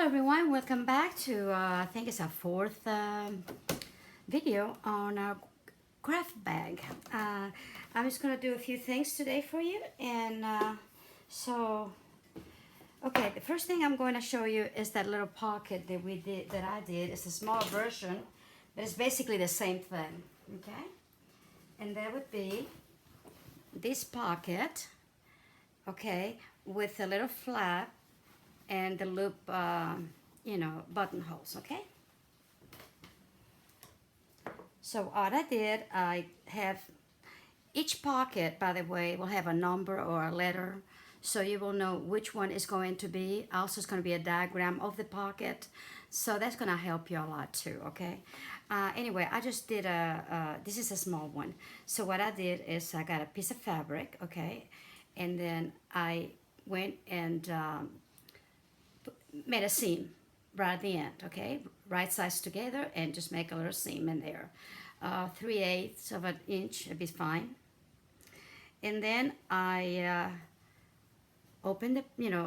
everyone, welcome back to I think it's our fourth video on our craft bag. I'm just gonna do a few things today for you, and okay, the first thing I'm going to show you is that little pocket that I did. It's a small version, but it's basically the same thing. Okay, and that would be this pocket, okay, with a little flap and the loop, buttonholes, okay? So what I did, I have each pocket, by the way, will have a number or a letter, so you will know which one is going to be. Also, it's going to be a diagram of the pocket, so that's going to help you a lot too, okay? Anyway, I just did this is a small one. So what I did is I got a piece of fabric, okay? And then I went and made a seam right at the end, okay? Right sides together and just make a little seam in there. 3/8 of an inch would be fine. And then I open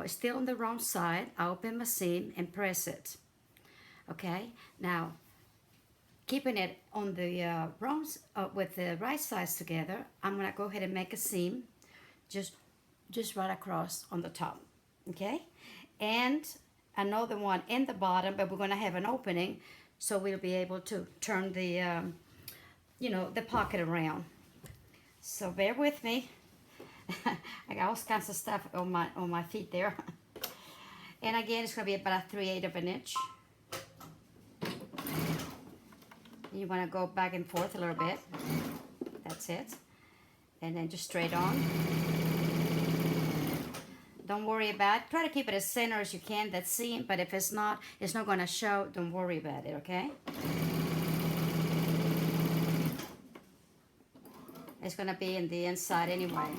still on the wrong side, I open my seam and press it, okay? Now, keeping it on the with the right sides together, I'm gonna go ahead and make a seam just right across on the top, okay? And another one in the bottom, but we're going to have an opening, so we'll be able to turn the the pocket around. So bear with me. I got all kinds of stuff on my feet there. And again, it's going to be about a 3/8 of an inch. You want to go back and forth a little bit. That's it. And then just straight on. Don't worry about it. Try to keep it as center as you can, that seam, but if it's not going to show. Don't worry about it, okay? It's going to be in the inside anyway.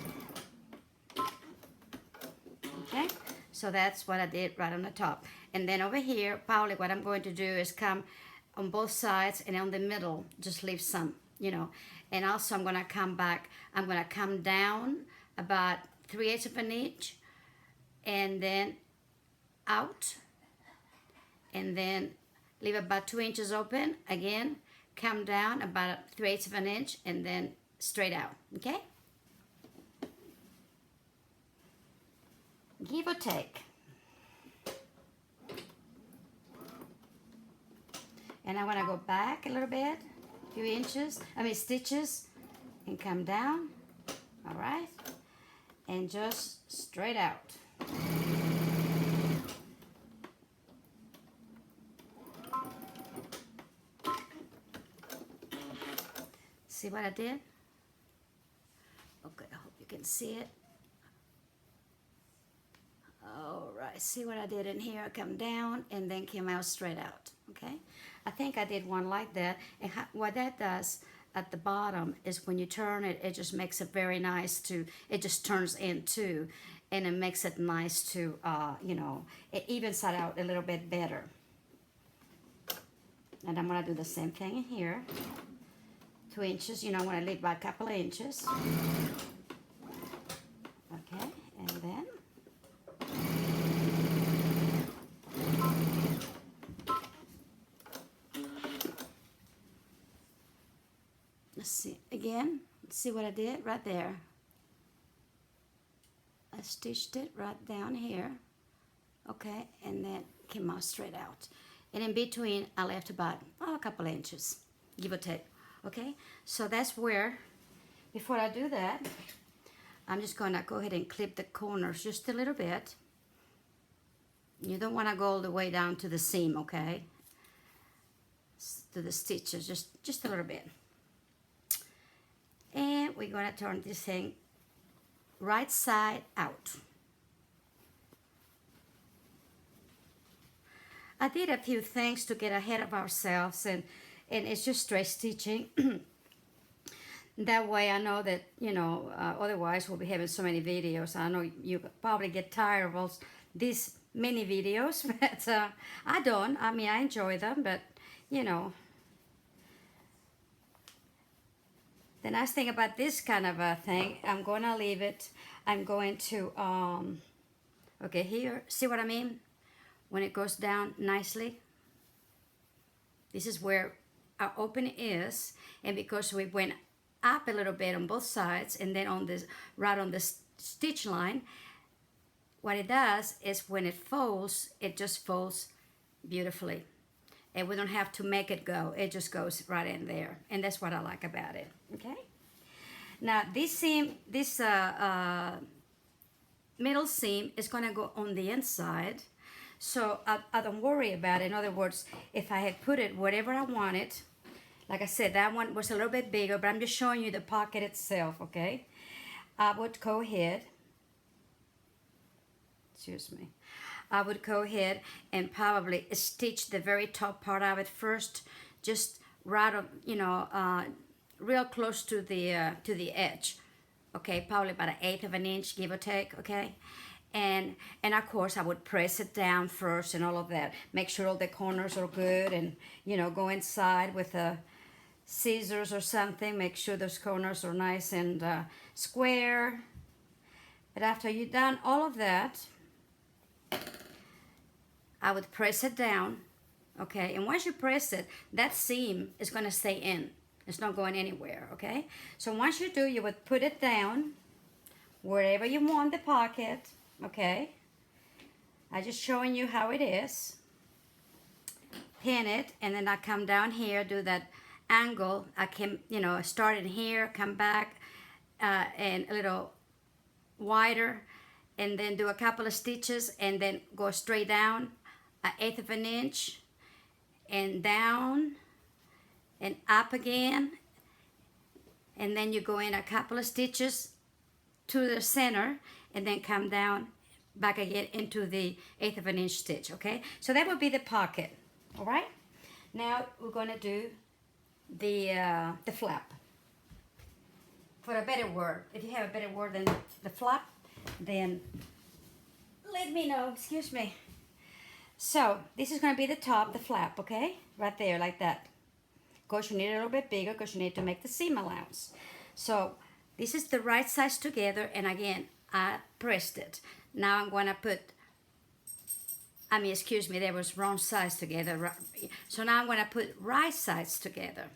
Okay? So that's what I did right on the top. And then over here, probably what I'm going to do is come on both sides and on the middle, just leave some, And also I'm going to come back, I'm going to come down about 3/8 of an inch, and then out, and then leave about 2 inches open. Again, come down about 3/8 of an inch, and then straight out, okay? Give or take. And I want to go back a little bit, a few stitches, and come down, all right? And just straight out. See what I did? Okay, I hope you can see it. All right, see what I did in here? I come down and then came out straight out, okay? I think I did one like that. And what that does at the bottom is when you turn it, it just makes it very nice it just turns in too, and it makes it nice to, it evens it out a little bit better. And I'm gonna do the same thing in here. 2 inches, I'm gonna leave about a couple of inches. Okay, and then let's see again. See what I did right there? I stitched it right down here, okay, and then came out straight out. And in between, I left about a couple of inches, give or take. Okay, so that's where, before I do that, I'm just going to go ahead and clip the corners just a little bit. You don't want to go all the way down to the seam, okay? To the stitches, just a little bit. And we're going to turn this thing right side out. I did a few things to get ahead of ourselves, and it's just straight stitching. That way I know that, otherwise we'll be having so many videos. I know you probably get tired of all these many videos, but I don't. I mean, I enjoy them, but, The nice thing about this kind of a thing, I'm going to leave it. I'm going to, okay, here, see what I mean? when it goes down nicely. This is where our opening is, and because we went up a little bit on both sides and then on this right on the stitch line, what it does is when it folds, it just folds beautifully, and we don't have to make it go. It just goes right in there, and that's what I like about it. Okay, now this seam, this middle seam is going to go on the inside, so I don't worry about it. In other words, if I had put it wherever I wanted, like I said, that one was a little bit bigger, but I'm just showing you the pocket itself. Okay, I would go ahead, excuse me, I would go ahead and probably stitch the very top part of it first, just right up, you know, real close to the edge. Okay, probably about 1/8 of an inch, give or take. Okay, and of course I would press it down first and all of that. Make sure all the corners are good, and you know, go inside with a scissors or something. Make sure those corners are nice and square. But after you've done all of that, I would press it down, okay? And once you press it, that seam is going to stay in. It's not going anywhere, okay? So once you do, you would put it down wherever you want the pocket, okay? I'm just showing you how it is. Pin it, and then I come down here, do that angle. I can, you know, start in here, come back, and a little wider, and then do a couple of stitches, and then go straight down 1/8 of an inch, and down and up again, and then you go in a couple of stitches to the center, and then come down back again into the 1/8 of an inch stitch. Okay, so that would be the pocket. All right, now we're going to do the flap. For a better word, if you have a better word than the flap, then let me know. Excuse me. So this is going to be the top, the flap, okay? Right there, like that. Of course, you need it a little bit bigger because you need to make the seam allowance. So this is the right sides together, and again, I pressed it. Now I'm going to put, excuse me, there was wrong sides together. So now I'm going to put right sides together,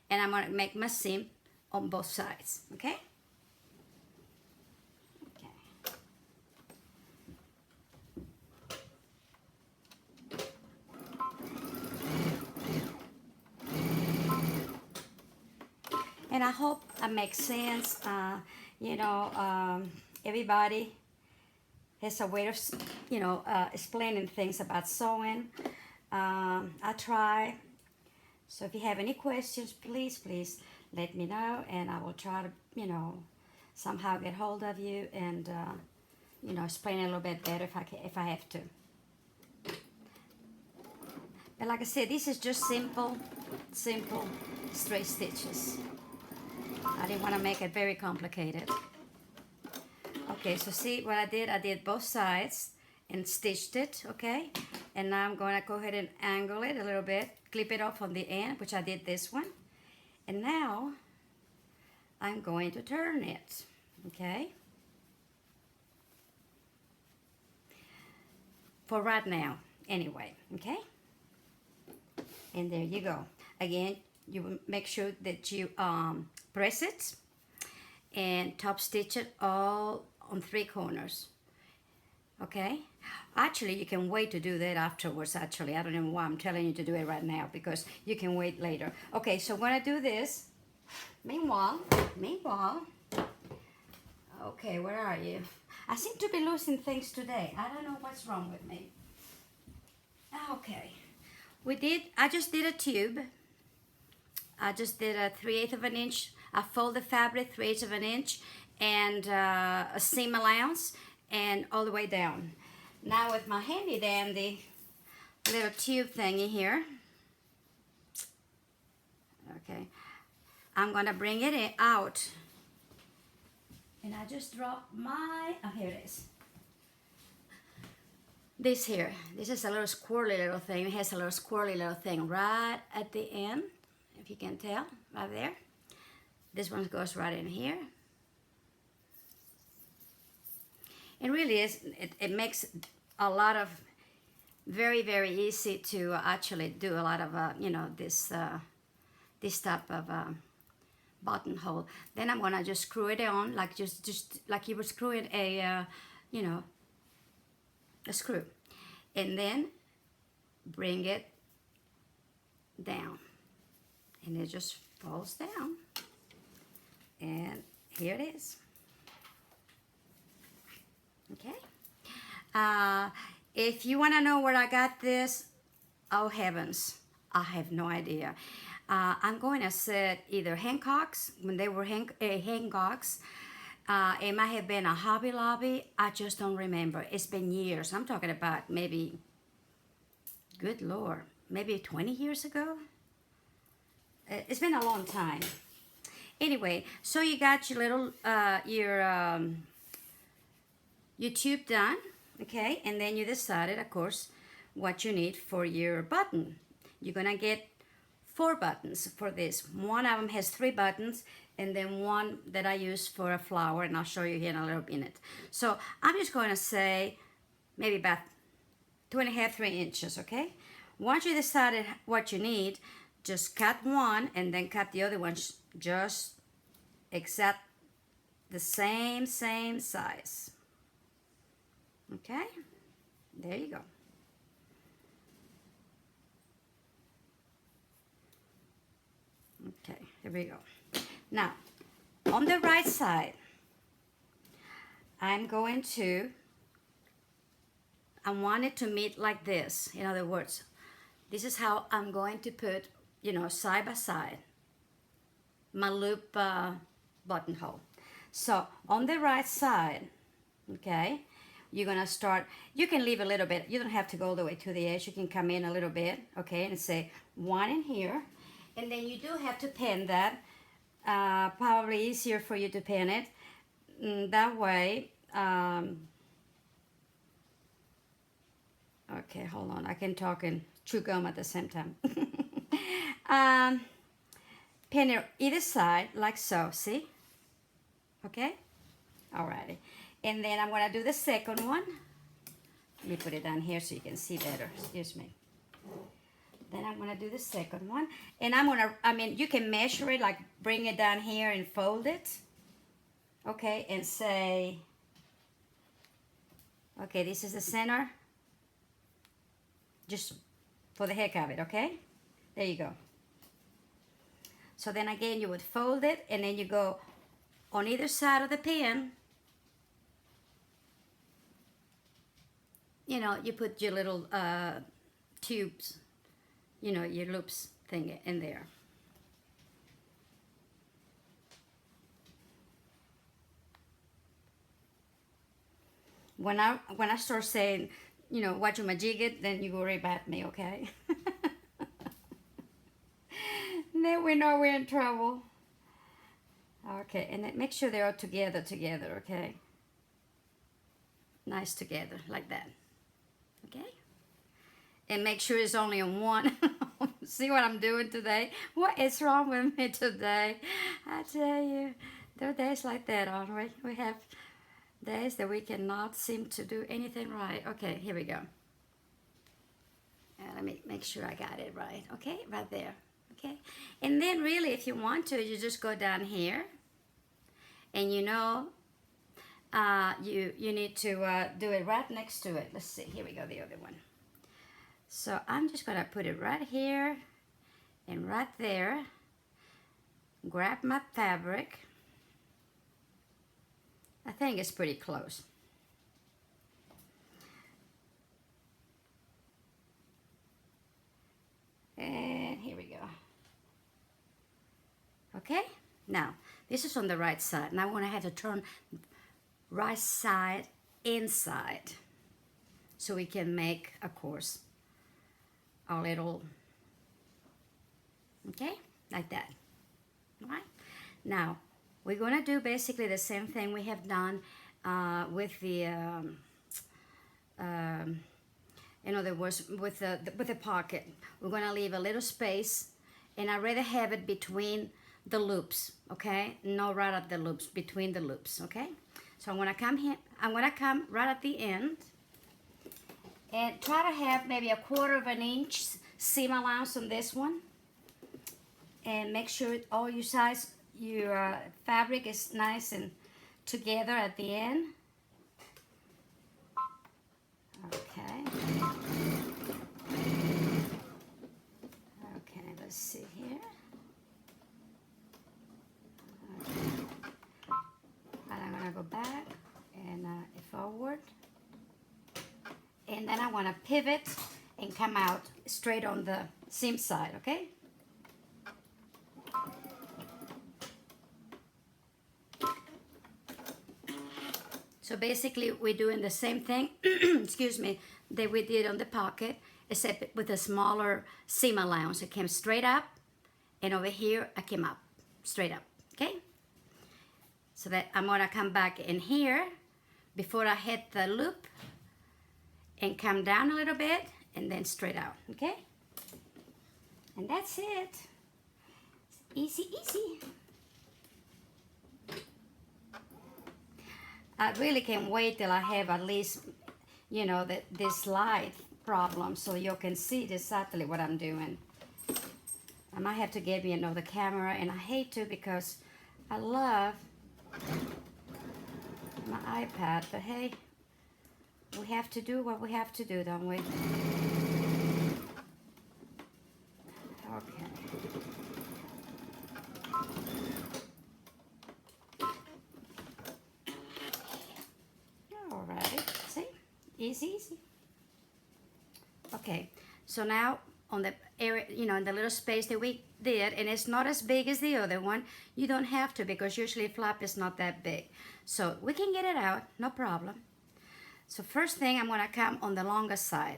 and I'm going to make my seam on both sides, okay? And I hope that makes sense. You know, everybody has a way of, you know, explaining things about sewing. I try. So if you have any questions, please let me know, and I will try to, you know, somehow get hold of you and, you know, explain it a little bit better if I have to. But like I said, this is just simple straight stitches. I didn't want to make it very complicated. Okay, so see what I did? I did both sides and stitched it, okay? And now I'm going to go ahead and angle it a little bit, clip it off on the end, which I did this one. And now I'm going to turn it, okay? For right now, anyway, okay? And there you go. Again, you will make sure that you press it and top stitch it all on 3 corners, okay? Actually, you can wait to do that afterwards. Actually, I don't know why I'm telling you to do it right now, because you can wait later. Okay, so when I do this, meanwhile, okay, where are you? I seem to be losing things today. I don't know what's wrong with me. Okay, I just did a tube. I just did a 3/8 of an inch. I fold the fabric 3/8 of an inch and a seam allowance, and all the way down. Now with my handy dandy little tube thingy here, okay, I'm gonna bring it out, and I just dropped my, oh, here it is. This here, this is a little squirrely little thing. It has a little squirrely little thing right at the end, if you can tell, right there. This one goes right in here. It really is, it makes a lot of very, very easy to actually do a lot of, this type of buttonhole. Then I'm gonna just screw it on, like just like you would screw in a, a screw. And then bring it down. And it just falls down. And here it is. Okay. If you want to know where I got this, oh heavens, I have no idea. I'm going to say either Hancock's, when they were Hancock's. It might have been a Hobby Lobby. I just don't remember. It's been years. I'm talking about maybe, good Lord, maybe 20 years ago. It's been a long time. Anyway, so you got your little, your tube done, okay? And then you decided, of course, what you need for your button. You're gonna get 4 buttons for this. One of them has 3 buttons, and then one that I use for a flower, and I'll show you here in a little minute. So I'm just going to say maybe about 2.5, 3 inches, okay? Once you decided what you need, just cut one and then cut the other ones just exact the same size. Okay? There you go. Okay, here we go. Now, on the right side, I want it to meet like this. In other words, this is how I'm going to put, side by side, my loop buttonhole. So, on the right side, okay, you're gonna start, you can leave a little bit, you don't have to go all the way to the edge, you can come in a little bit, okay, and say 1 in here. And then you do have to pin that. Probably easier for you to pin it. That way, okay, hold on. I can talk and chew gum at the same time. Pin it either side, like so, see? Okay? Alrighty. And then I'm going to do the second one. Let me put it down here so you can see better. Excuse me. Then I'm going to do the second one. And I'm going to, you can measure it, like bring it down here and fold it. Okay, and say, okay, this is the center. Just for the heck of it, okay? There you go. So then again, you would fold it, and then you go on either side of the pin. You put your little tubes, your loops thing in there. When I start saying, watch your majigit, then you worry about me, okay? Then we know we're in trouble. Okay, and then make sure they're all together, okay? Nice together, like that. Okay? And make sure it's only on one. See what I'm doing today? What is wrong with me today? I tell you, there are days like that, aren't we? We have days that we cannot seem to do anything right. Okay, here we go. Let me make sure I got it right. Okay, right there. Okay, and then really, if you want to, you just go down here, and you need to do it right next to it. Let's see. Here we go. The other one. So I'm just gonna put it right here and right there. Grab my fabric. I think it's pretty close. And here we go. Okay, now this is on the right side. Now I'm going to have to turn right side inside so we can make, of course, a little, okay, like that. All right, now we're going to do basically the same thing we have done with the in other words, with the pocket. We're going to leave a little space, and I'd rather have it between the loops, okay? No, right at the loops, between the loops, okay? So I'm going to come here. I'm going to come right at the end, And try to have maybe 1/4 of an inch seam allowance on this one. And make sure all your fabric is nice and together at the end. Okay. Okay, let's see here. Okay. And I'm gonna go back and forward. And then I wanna pivot and come out straight on the seam side, okay? So basically we're doing the same thing, excuse me, that we did on the pocket, except with a smaller seam allowance. It came straight up, and over here I came up, straight up, okay? So that I'm gonna come back in here before I hit the loop and come down a little bit and then straight out, okay? And that's it. Easy, easy. I really can't wait till I have at least, you know, this light problem so you can see exactly what I'm doing. I might have to get me another camera, and I hate to because I love my iPad, but hey, we have to do what we have to do, don't we? Okay. Easy, easy. Okay, so now on the area, you know, in the little space that we did, and it's not as big as the other one, you don't have to because usually flap is not that big. So we can get it out, no problem. So first thing, I'm gonna come on the longest side.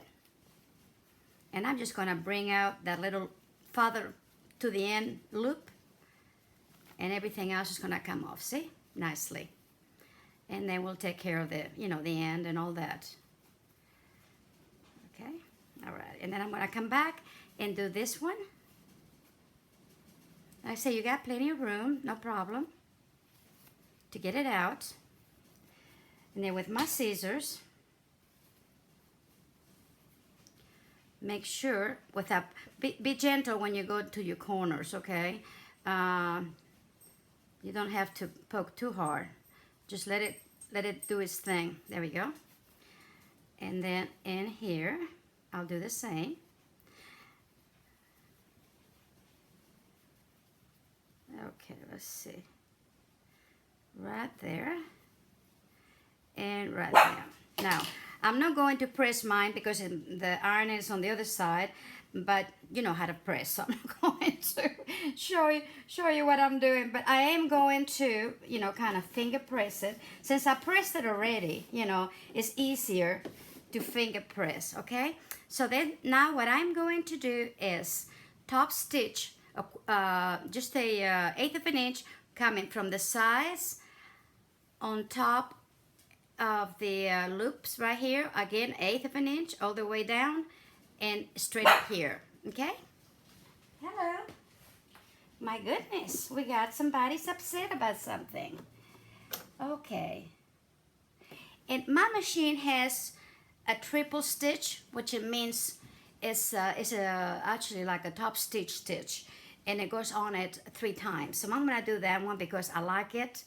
And I'm just gonna bring out that little farther to the end loop, and everything else is gonna come off, see? Nicely. And then we'll take care of the, you know, the end and all that. Okay, all right, and then I'm gonna come back and do this one. Like I say, you got plenty of room, no problem, to get it out. And then with my scissors, make sure, be gentle when you go to your corners, okay? You don't have to poke too hard. Just let it do its thing. There we go. And then in here, I'll do the same. Okay, let's see. Right there. And right there. Now, I'm not going to press mine because the iron is on the other side, but you know how to press, so I'm not going to show you what I'm doing, but I am going to, you know, kind of finger press it. Since I pressed it already, you know, it's easier to finger press, okay? So then now what I'm going to do is top stitch just a 1/8 of an inch coming from the sides on top of the loops right here. Again, 1/8 of an inch all the way down and straight up here, okay? Hello. My goodness, we got somebody's upset about something. Okay. And my machine has a triple stitch, which it means it's actually like a top stitch, and it goes on it 3 times. So I'm gonna do that one because I like it.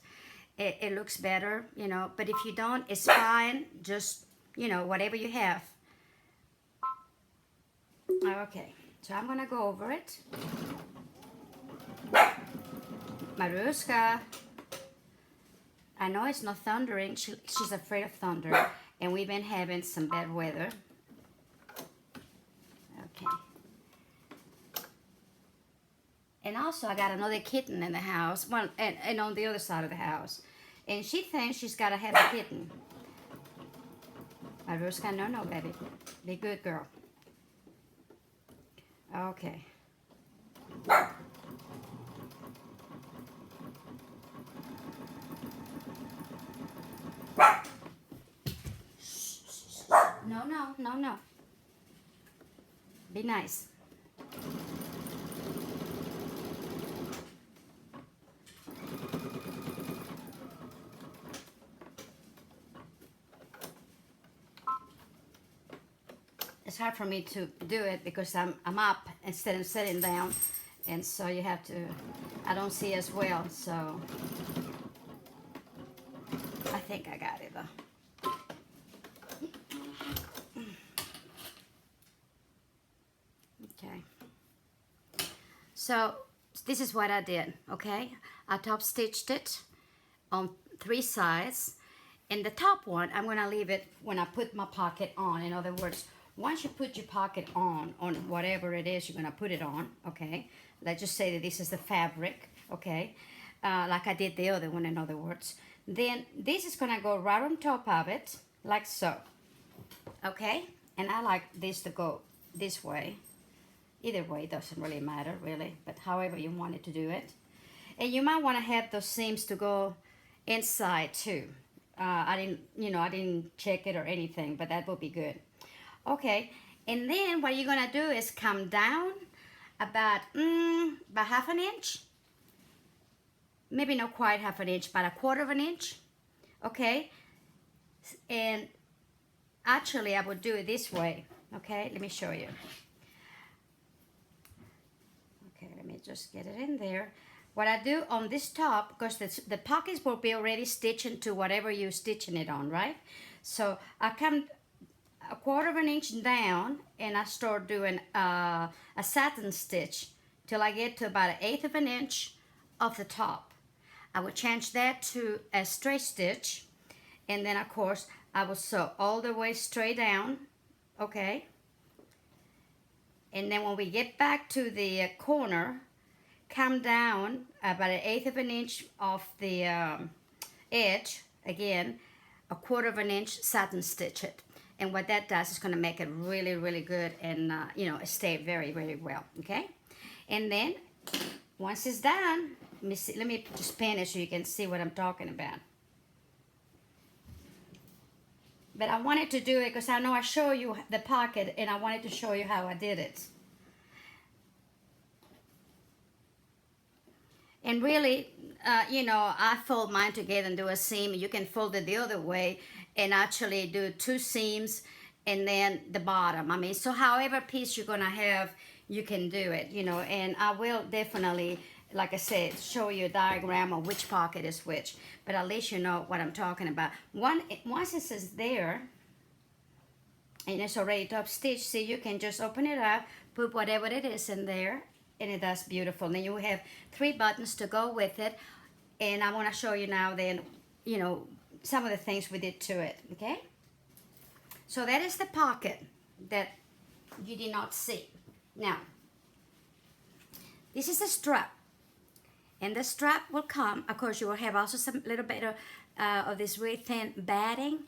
It looks better, you know, but if you don't, it's fine. Just, you know, whatever you have. Okay, so I'm gonna go over it. Maruska. I know it's not thundering. She's afraid of thunder, and we've been having some bad weather. Okay. And also, I got another kitten in the house, well, and on the other side of the house. And she thinks she's got to have a kitten. Maruska, no, baby. Be a good girl. Okay. No. Be nice. it's hard for me to do it because I'm up instead of sitting down, and so you have to, I don't see as well, so I think I got it though. Okay, so this is what I did. Okay, I top stitched it on 3 sides, and the top one I'm gonna leave it when I put my pocket on. In other words, once you put your pocket on whatever it is you're gonna put it on, okay, let's just say that this is the fabric, okay, like I did the other one, in other words, then this is gonna go right on top of it like so, okay, and I like this to go this way. Either way, it doesn't really matter really, but however you wanted to do it. And you might want to have those seams to go inside too. I didn't check it or anything, but that would be good. Okay, and then what you're gonna do is come down about half an inch, maybe not quite half an inch, but a quarter of an inch. Okay, and actually I would do it this way. Okay, let me show you. Okay, let me just get it in there. What I do on this top, because the pockets will be already stitched into whatever you're stitching it on, right? So I come a quarter of an inch down and I start doing a satin stitch till I get to about 1/8 of an inch of the top. I will change that to a straight stitch, and then of course I will sew all the way straight down, okay? And then when we get back to the corner, come down about 1/8 of an inch off the edge, again, a quarter of an inch satin stitch it. And what that does is going to make it really, really good and, stay very, very well, okay? And then, once it's done, let me just pan it so you can see what I'm talking about. But I wanted to do it because I know I show you the pocket, and I wanted to show you how I did it. And really, I fold mine together and do a seam. You can fold it the other way and actually do 2 seams and then the bottom. I mean, so however piece you're gonna have, you can do it, and I will definitely, like I said, show you a diagram of which pocket is which, but at least you know what I'm talking about. Once it says there, and it's already top stitched, see, you can just open it up, put whatever it is in there, and it does beautiful. Then you have 3 buttons to go with it, and I want to show you now then, some of the things we did to it, okay? So that is the pocket that you did not see. Now, this is the strap, and the strap will come, of course, you will have also some little bit of this really thin batting,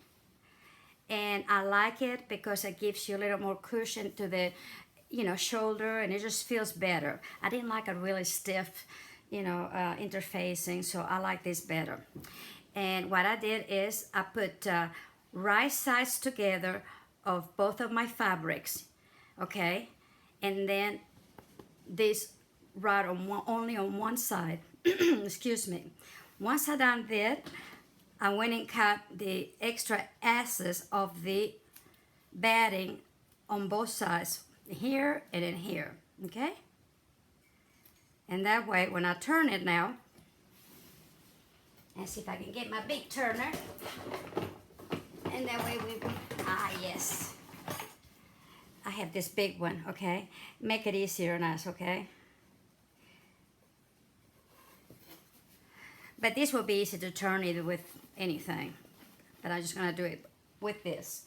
and I like it because it gives you a little more cushion to the shoulder, and it just feels better. I didn't like a really stiff, interfacing, so I like this better. And what I did is I put right sides together of both of my fabrics, okay? And then this right on only on one side, excuse me. Once I done that, I went and cut the extra asses of the batting on both sides, here and in here, okay? And that way, when I turn it now, and see if I can get my big turner, and that way yes, I have this big one, okay? Make it easier on us, okay? But this will be easy to turn either with anything, but I'm just gonna do it with this.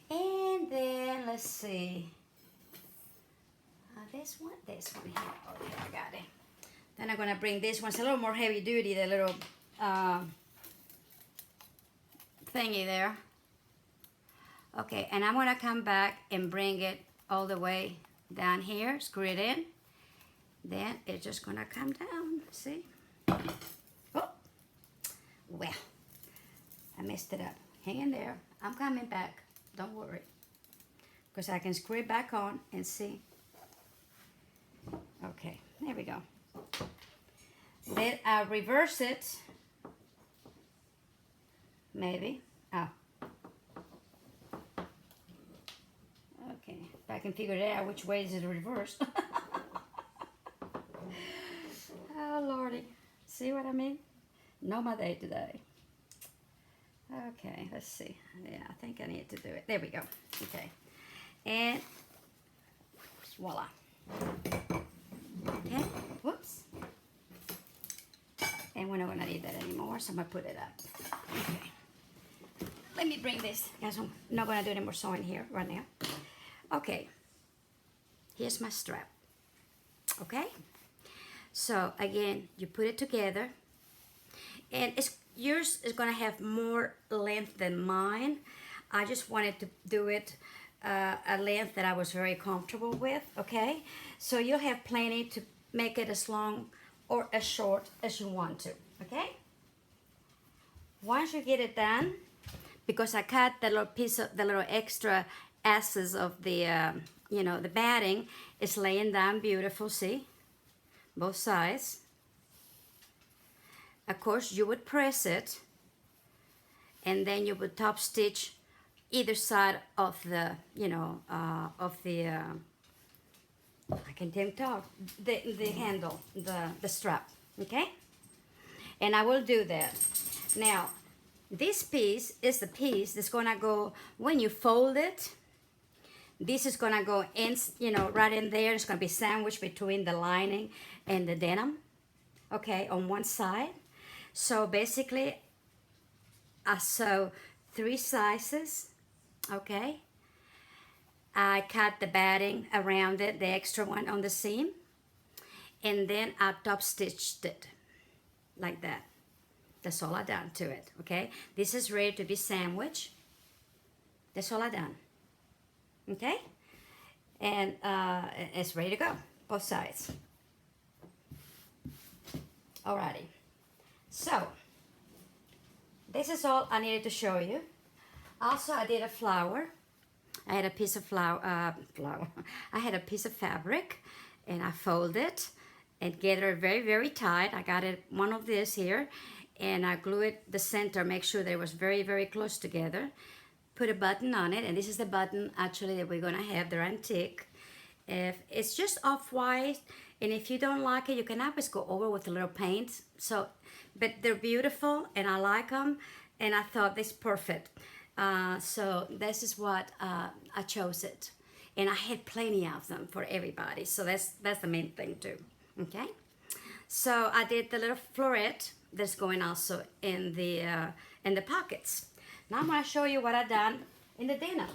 And then, let's see, this one here. Okay, I got it. Then I'm gonna bring this one. It's a little more heavy duty, the little thingy there. Okay, and I'm gonna come back and bring it all the way down here, screw it in. Then it's just gonna come down, see? Oh, well, I messed it up. Hang in there, I'm coming back, don't worry. Because I can screw it back on and see. Okay, there we go. Then I'll reverse it. Maybe. Oh. Okay. If I can figure it out which way is it reversed. Oh, Lordy. See what I mean? Know my day today. Okay, let's see. Yeah, I think I need to do it. There we go. Okay. And voila. Okay, whoops. And we're not gonna need that anymore, so I'm gonna put it up. Okay. Let me bring this, guys. I'm not gonna do any more sewing here right now. Okay. Here's my strap. Okay. So again, you put it together, and yours is gonna have more length than mine. I just wanted to do it a length that I was very comfortable with. Okay. So you'll have plenty to make it as long or as short as you want to. Okay. Once you get it done, because I cut the little piece of the little extra asses of the the batting, is laying down beautiful. See, both sides. Of course, you would press it, and then you would top stitch either side of the I can't even talk, the handle, the strap. Okay, and I will do that. Now, this piece is the piece that's gonna go when you fold it. This is gonna go in, right in there. It's gonna be sandwiched between the lining and the denim, okay, on one side. So basically, I sew 3 slices, okay. I cut the batting around it, the extra one on the seam, and then I top stitched it like that. That's all I done to it, okay. This is ready to be sandwiched. That's all I done. Okay, and it's ready to go, both sides. Alrighty, so this is all I needed to show you. Also, I did a flower. I had a piece of I had a piece of fabric, and I folded it and gathered it very, very tight. I got it one of this here, and I glue it the center, make sure that it was very, very close together. Put a button on it, and this is the button actually that we're gonna have. They're antique. If it's just off-white, and if you don't like it, you can always go over with a little paint. So, but they're beautiful, and I like them, and I thought this perfect. So this is what I chose it, and I had plenty of them for everybody. So that's the main thing too. Okay, so I did the little floret that's going also in the pockets. Now I'm going to show you what I've done in the denim.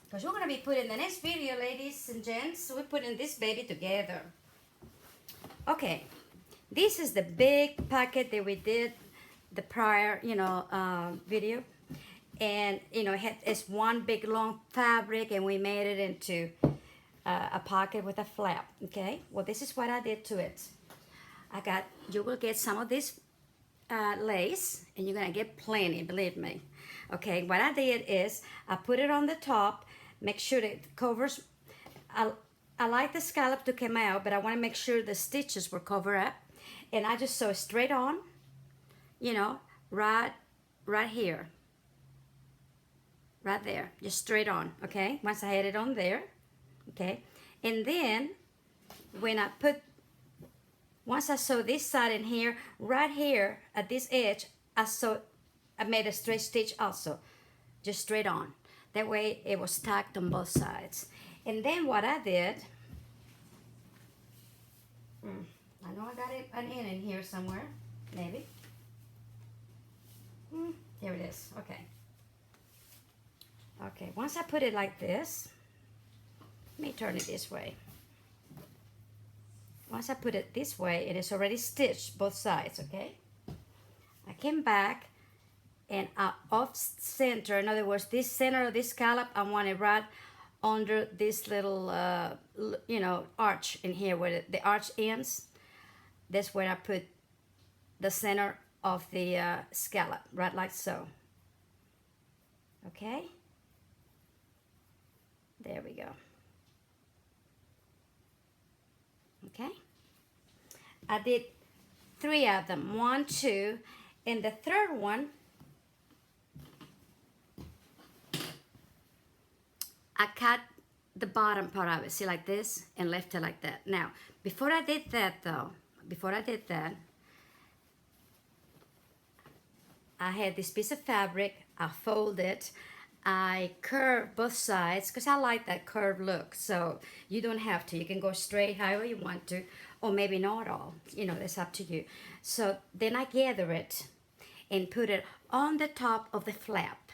Because we're going to be putting the next video, ladies and gents, we're putting this baby together. Okay, this is the big packet that we did the prior, video. And, it's one big long fabric, and we made it into a pocket with a flap, okay? Well, this is what I did to it. You will get some of this lace, and you're gonna get plenty, believe me. Okay, what I did is I put it on the top, make sure that it covers. I like the scallop to come out, but I want to make sure the stitches were covered up, and I just sew straight on, right here, right there, just straight on. Okay, once I had it on there, okay, and then once I sew this side in here, right here at this edge, I made a straight stitch also, just straight on. That way it was stacked on both sides. And then what I did, I know I got an in here somewhere, maybe. Here it is, okay. Okay, once I put it like this, let me turn it this way. Once I put it this way, it is already stitched both sides, okay? I came back and off center, in other words, this center of this scallop, I want it right under this little, arch in here where the arch ends. That's where I put the center of the scallop, right like so. Okay? There we go. Okay? I did 3 of them, 1, 2, and the third one, I cut the bottom part of it, see, like this, and left it like that. Now, before I did that though, I had this piece of fabric, I fold it, I curve both sides because I like that curved look. So you don't have to, you can go straight however you want to, or maybe not all, you know, that's up to you. So then I gather it and put it on the top of the flap.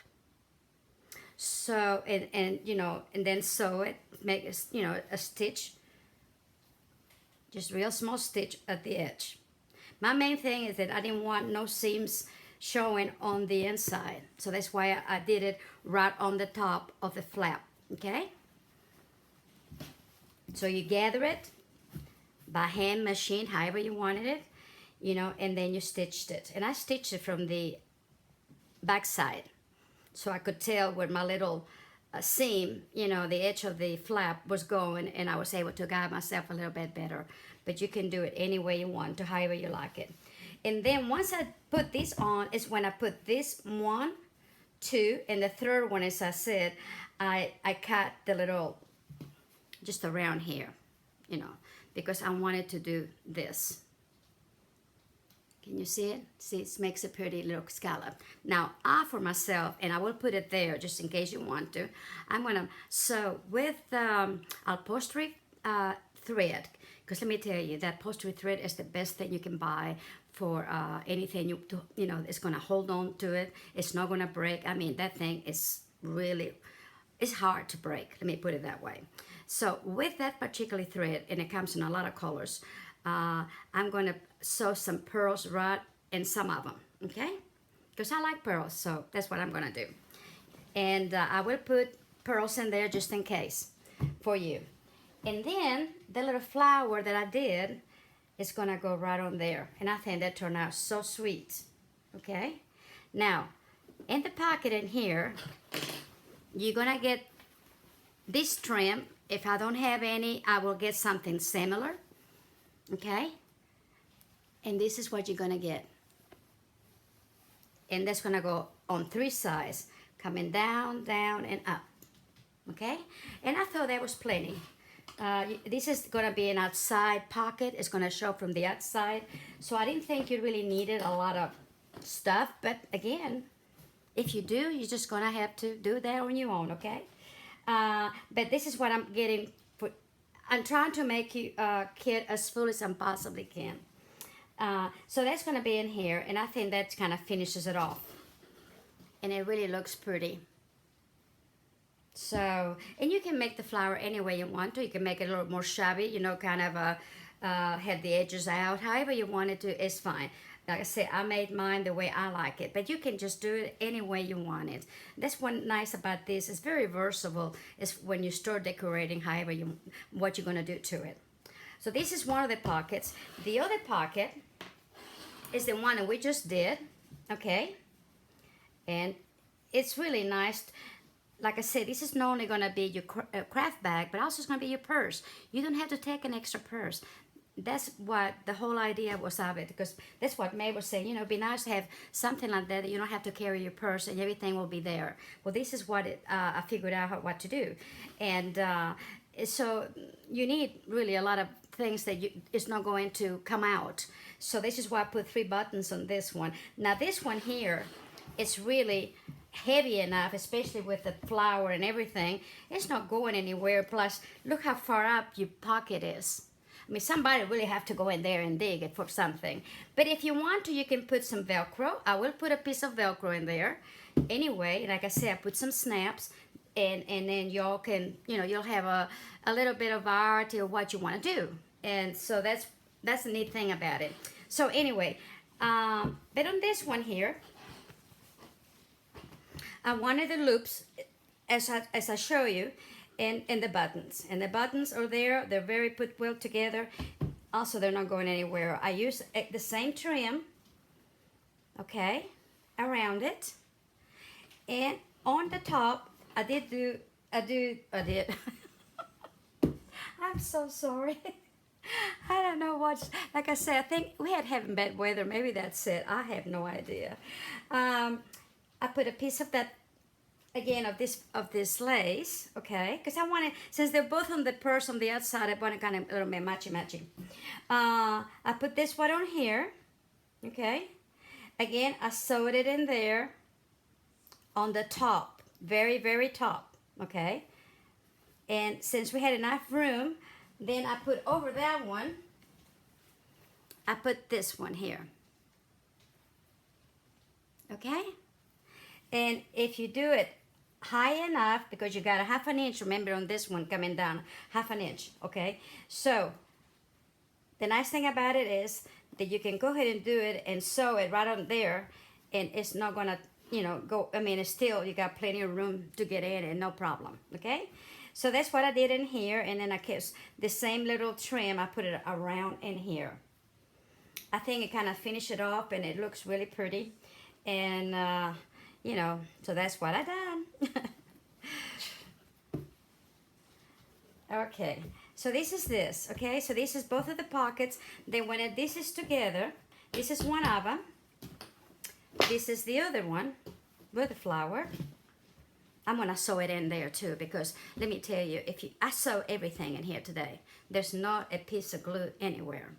So, and you know, and then sew it, make a, you know, a stitch, just real small stitch at the edge. My main thing is that I didn't want no seams showing on the inside. So that's why I did it right on the top of the flap, okay? So you gather it by hand machine, however you wanted it, you know, and then you stitched it. And I stitched it from the back side, so I could tell where my little seam, you know, the edge of the flap was going, and I was able to guide myself a little bit better. But you can do it any way you want to, however you like it. And then once I put this on is when I put this 1, 2, and the third one, as I said, I cut the little, just around here, you know, because I wanted to do this. Can you see it? See, it makes a pretty little scallop. Now, for myself, and I will put it there just in case you want to, I'm gonna sew with upholstery thread, because let me tell you, that upholstery thread is the best thing you can buy for anything you know, it's gonna hold on to it. It's not gonna break. I mean, that thing is really, it's hard to break. Let me put it that way. So with that particular thread, and it comes in a lot of colors, I'm going to sew some pearls right in some of them, okay? Because I like pearls, so that's what I'm going to do. And I will put pearls in there just in case for you. And then the little flower that I did is going to go right on there. And I think that turned out so sweet, okay? Now, in the pocket in here, you're going to get this trim. If I don't have any, I will get something similar. Okay? And this is what you're gonna get. And that's gonna go on 3 sides, coming down, down, and up. Okay? And I thought that was plenty. This is gonna be an outside pocket. It's gonna show from the outside. So I didn't think you really needed a lot of stuff. But again, if you do, you're just gonna have to do that on your own, okay? But this is what I'm getting. I'm trying to make you kit as full as I possibly can. So that's going to be in here, and I think that kind of finishes it off. And it really looks pretty. So, and you can make the flower any way you want to. You can make it a little more shabby, you know, kind of have the edges out. However you want it to, it's fine. Like I said, I made mine the way I like it, but you can just do it any way you want it. That's one nice about this. It's very versatile. It's when you start decorating, however what you're gonna do to it. So this is one of the pockets. The other pocket is the one that we just did, okay? And it's really nice. Like I said, this is not only gonna be your craft bag, but also it's gonna be your purse. You don't have to take an extra purse. That's what the whole idea was of it, because that's what May was saying, you know, it'd be nice to have something like that you don't have to carry your purse and everything will be there. Well, this is what I figured out what to do. And so you need really a lot of things that it's not going to come out. So this is why I put 3 buttons on this one. Now this one here, it's really heavy enough, especially with the flower and everything. It's not going anywhere. Plus, look how far up your pocket is. I mean, somebody really have to go in there and dig it for something. But if you want to, you can put some Velcro. I will put a piece of Velcro in there. Anyway, like I said, I put some snaps, and then y'all can, you know, you'll have a little bit of variety of what you want to do. And so that's the neat thing about it. So anyway, but on this one here, I wanted the loops, as I show you, and the buttons. And the buttons are there. They're very put well together. Also, they're not going anywhere. I use the same trim, okay, around it. And on the top, I did. I'm so sorry. I don't know what, like I said, I think we had having bad weather. Maybe that's it. I have no idea. I put a piece of that again of this lace, okay, because I want it, since they're both on the purse on the outside, I want to kind of a little bit matchy. I put this one on here, okay. Again, I sewed it in there on the top, very top, okay. And since we had enough room, then I put over that one, I put this one here, okay. And if you do it high enough, because you got a 1/2 inch, remember on this one coming down 1/2 inch, okay. So the nice thing about it is that you can go ahead and do it and sew it right on there, and it's not gonna, you know, go, I mean, it's still, you got plenty of room to get in and no problem, okay. So that's what I did in here, and then I kept the same little trim, I put it around in here. I think it kind of finished it off and it looks really pretty, and you know, so that's what I done. Okay, so this is this, okay, so this is both of the pockets. Then when this is together, this is one of them, this is the other one with the flower. I'm gonna sew it in there too, because let me tell you, I sew everything in here today. There's not a piece of glue anywhere.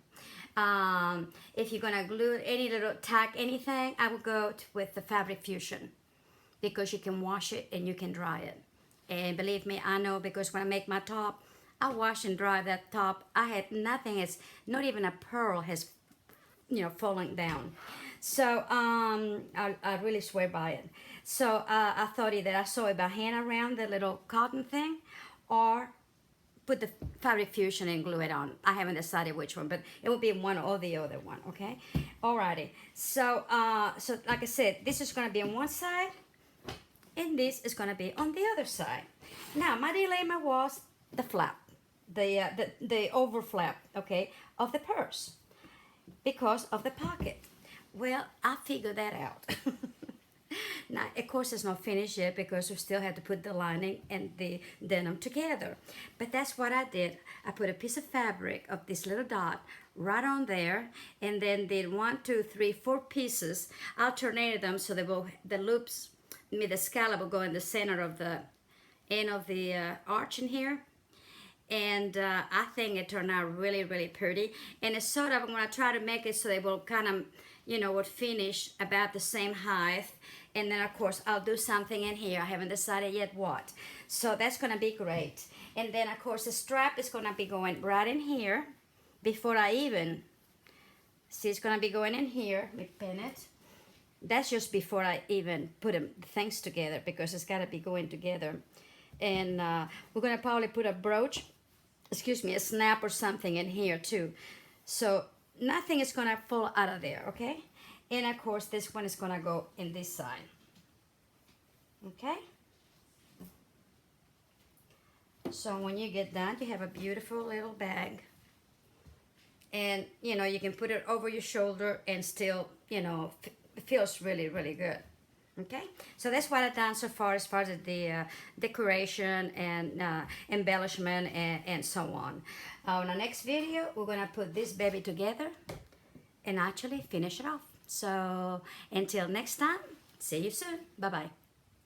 If you're gonna glue any little tack anything, I would go with the Fabric Fusion, because you can wash it and you can dry it. And believe me, I know, because when I make my top, I wash and dry that top. I had nothing, it's not even a pearl has, you know, falling down. So I really swear by it. So I thought either I sew it by hand around the little cotton thing, or put the Fabric Fusion and glue it on. I haven't decided which one, but it will be one or the other one, okay? Alrighty, so so like I said, this is gonna be on one side, and this is gonna be on the other side. Now, my dilemma was the flap, the over flap, okay, of the purse, because of the pocket. Well, I figured that out. Now, of course, it's not finished yet, because we still have to put the lining and the denim together. But that's what I did. I put a piece of fabric of this little dot right on there, and then did 1, 2, 3, 4 pieces, alternated them so they will, the loops, the scallop will go in the center of the end of the arch in here. And I think it turned out really pretty. And it's sort of, I'm going to try to make it so they will kind of, you know, would finish about the same height. And then of course I'll do something in here. I haven't decided yet what. So that's going to be great. And then of course the strap is going to be going right in here before I even, see, it's going to be going in here. Let me pin it. That's just before I even put things together, because it's got to be going together. And we're going to probably put a brooch, excuse me, a snap or something in here too. So nothing is going to fall out of there, okay? And of course this one is going to go in this side, okay? So when you get done, you have a beautiful little bag. And, you know, you can put it over your shoulder and still, you know, it feels really good. Okay, so that's what I've done so far as the decoration and embellishment and so on. On the next video, we're gonna put this baby together and actually finish it off. So until next time, see you soon. Bye bye.